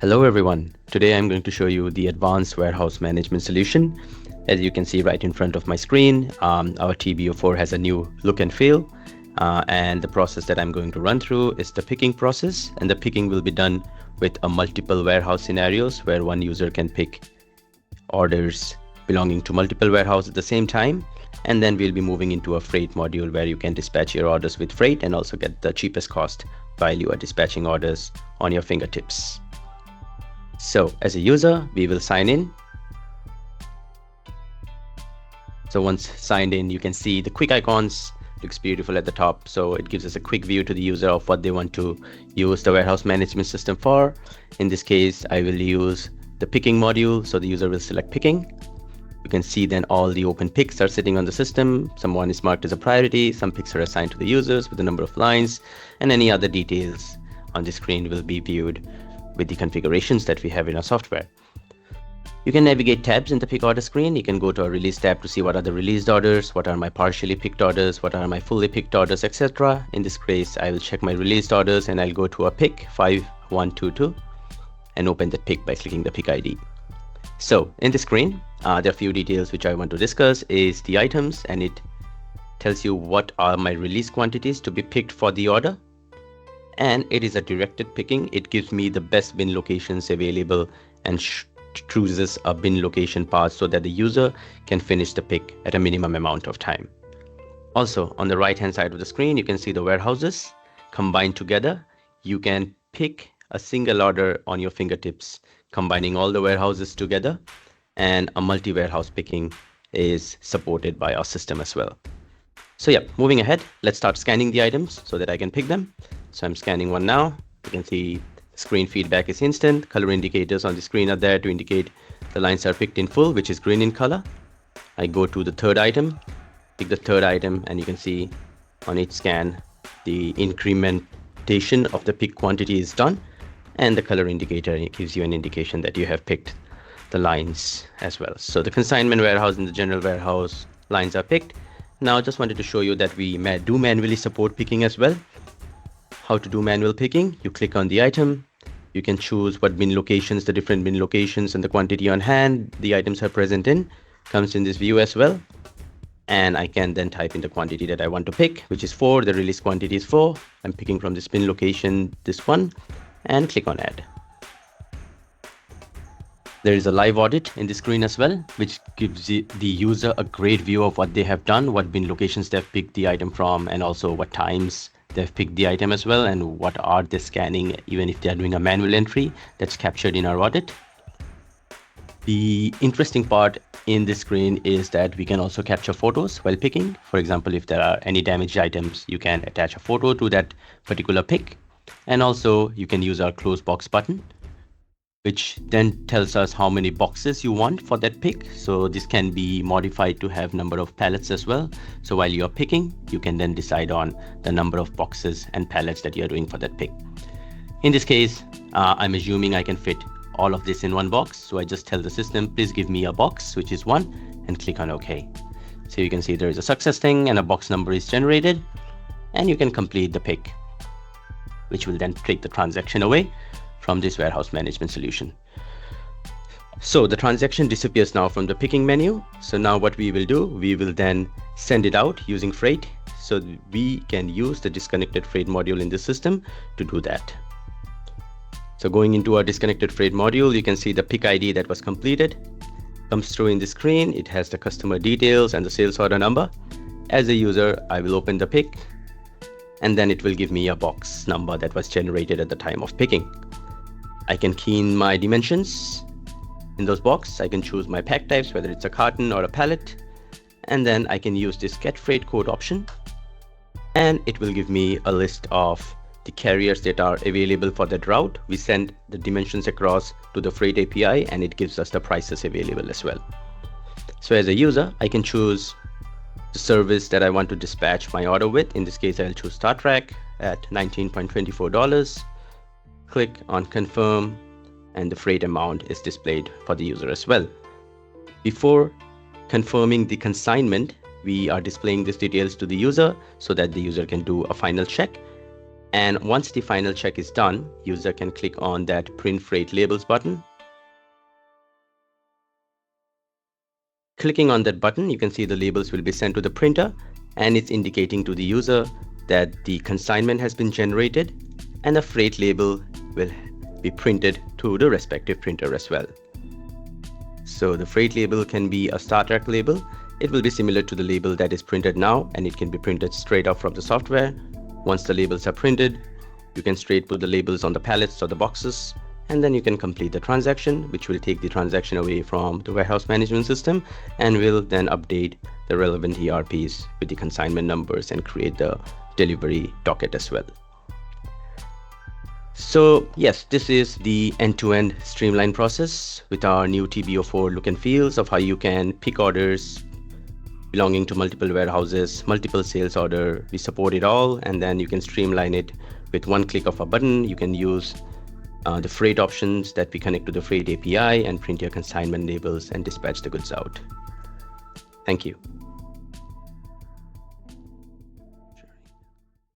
Hello everyone. Today I'm going to show you the advanced warehouse management solution. As you can see right in front of my screen, our TBO4 has a new look and feel. And the process that I'm going to run through is the picking process. And the picking will be done with a multiple warehouse scenarios where one user can pick orders belonging to multiple warehouses at the same time. And then we'll be moving into a freight module where you can dispatch your orders with freight and also get the cheapest cost while you are dispatching orders on your fingertips. So as a user, we will sign in. So once signed in, you can see the quick icons. Looks beautiful at the top. So it gives us a quick view to the user of what they want to use the warehouse management system for. In this case, I will use the picking module. So the user will select picking. You can see then all the open picks are sitting on the system. Someone is marked as a priority. Some picks are assigned to the users with the number of lines, and any other details on the screen will be viewed with the configurations that we have in our software. You can navigate tabs in the pick order screen. You can go to a release tab to see what are the released orders, what are my partially picked orders, what are my fully picked orders, etc. In this case, I will check my released orders and I'll go to a pick 5122 and open that pick by clicking the pick ID. So in the screen, there are a few details which I want to discuss is the items, and it tells you what are my release quantities to be picked for the order. And it is a directed picking. It gives me the best bin locations available and chooses a bin location path so that the user can finish the pick at a minimum amount of time. Also, on the right hand side of the screen, you can see the warehouses combined together. You can pick a single order on your fingertips, combining all the warehouses together, and a multi-warehouse picking is supported by our system as well. So yeah, moving ahead, let's start scanning the items so that I can pick them. So I'm scanning one now. You can see screen feedback is instant. Color indicators on the screen are there to indicate the lines are picked in full, which is green in color. I go to the third item, pick the third item, and you can see on each scan, the incrementation of the pick quantity is done. And the color indicator gives you an indication that you have picked the lines as well. So the consignment warehouse and the general warehouse lines are picked. Now I just wanted to show you that we do manually support picking as well. How to do manual picking? You click on the item. You can choose what bin locations, the different bin locations and the quantity on hand the items are present in. Comes in this view as well. And I can then type in the quantity that I want to pick, which is 4. The release quantity is 4. I'm picking from this bin location, this one, and click on add. There is a live audit in the screen as well, which gives the user a great view of what they have done, what bin locations they've picked the item from, and also what times they've picked the item as well, and what are they scanning, even if they're doing a manual entry that's captured in our audit. The interesting part in this screen is that we can also capture photos while picking. For example, if there are any damaged items, you can attach a photo to that particular pick. And also you can use our close box button, which then tells us how many boxes you want for that pick. So this can be modified to have number of pallets as well. So while you're picking, you can then decide on the number of boxes and pallets that you're doing for that pick. In this case, I'm assuming I can fit all of this in one box. So I just tell the system, please give me a box, which is 1, and click on OK. So you can see there is a success thing and a box number is generated, and you can complete the pick, which will then take the transaction away from this warehouse management solution. So the transaction disappears now from the picking menu. So now what we will do, we will then send it out using freight. So we can use the disconnected freight module in the system to do that. So going into our disconnected freight module, you can see the pick ID that was completed comes through in the screen. It has the customer details and the sales order number. As a user, I will open the pick, and then it will give me a box number that was generated at the time of picking. I can key in my dimensions in those boxes. I can choose my pack types, whether it's a carton or a pallet, and then I can use this get freight code option, and it will give me a list of the carriers that are available for that route. We send the dimensions across to the freight API, and it gives us the prices available as well. So as a user, I can choose the service that I want to dispatch my order with. In this case, I'll choose Star Trek at $19.24. Click on confirm, and the freight amount is displayed for the user as well. Before confirming the consignment, we are displaying these details to the user so that the user can do a final check. And once the final check is done, user can click on that print freight labels button. Clicking on that button, you can see the labels will be sent to the printer, and it's indicating to the user that the consignment has been generated and the freight label will be printed to the respective printer as well. So the freight label can be a Star Trek label. It will be similar to the label that is printed now, and it can be printed straight off from the software. Once the labels are printed, you can straight put the labels on the pallets or the boxes, and then you can complete the transaction, which will take the transaction away from the warehouse management system and will then update the relevant ERPs with the consignment numbers and create the delivery docket as well. So yes, this is the end-to-end streamlined process with our new TBO4 look and feels of how you can pick orders belonging to multiple warehouses, multiple sales order. We support it all, and then you can streamline it with one click of a button. You can use the freight options that we connect to the freight API and print your consignment labels and dispatch the goods out. Thank you.